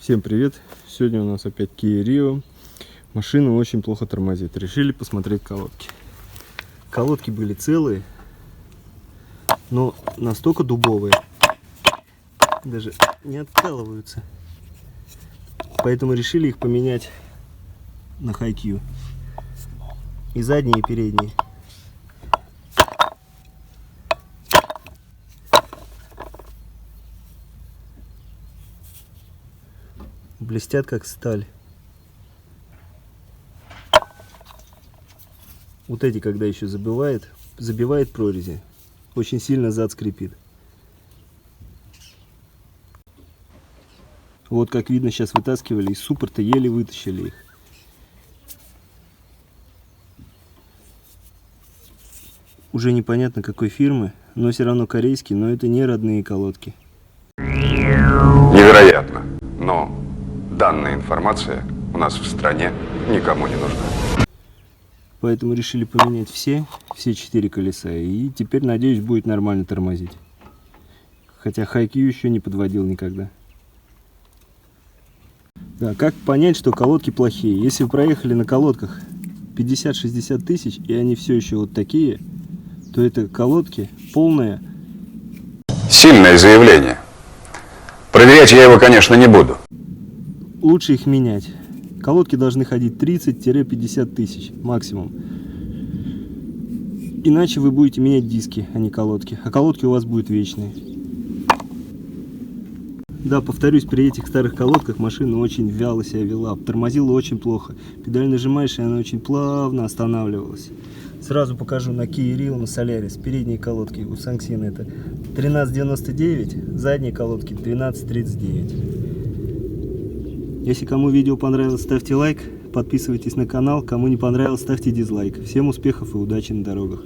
Всем привет! Сегодня у нас опять Kia Rio. Машина очень плохо тормозит. Решили посмотреть колодки. Колодки были целые, но настолько дубовые, даже не откалываются. Поэтому решили их поменять на HiQ. И задние, и передние. Блестят как сталь. Вот эти, когда еще забивает прорези, очень сильно зад скрипит. Вот как видно, сейчас вытаскивали из суппорта, еле вытащили их. Уже непонятно какой фирмы, но все равно корейские, но это не родные колодки. Невероятно, но данная информация у нас в стране никому не нужна. Поэтому решили поменять все 4 колеса. И теперь, надеюсь, будет нормально тормозить. Хотя HiQ еще не подводил никогда. Да, как понять, что колодки плохие? Если вы проехали на колодках 50-60 тысяч, и они все еще вот такие, то это колодки полная. Сильное заявление. Проверять я его, конечно, не буду. Лучше их менять. Колодки должны ходить 30-50 тысяч максимум. Иначе вы будете менять диски, а не колодки. А колодки у вас будут вечные. Да, повторюсь, при этих старых колодках машина очень вяло себя вела. Тормозила очень плохо. Педаль нажимаешь, и она очень плавно останавливалась. Сразу покажу на Kia Rio, на Solaris. Передние колодки у Sanxin это 13,99, задние колодки 12,39. Если кому видео понравилось, ставьте лайк, подписывайтесь на канал. Кому не понравилось, ставьте дизлайк. Всем успехов и удачи на дорогах.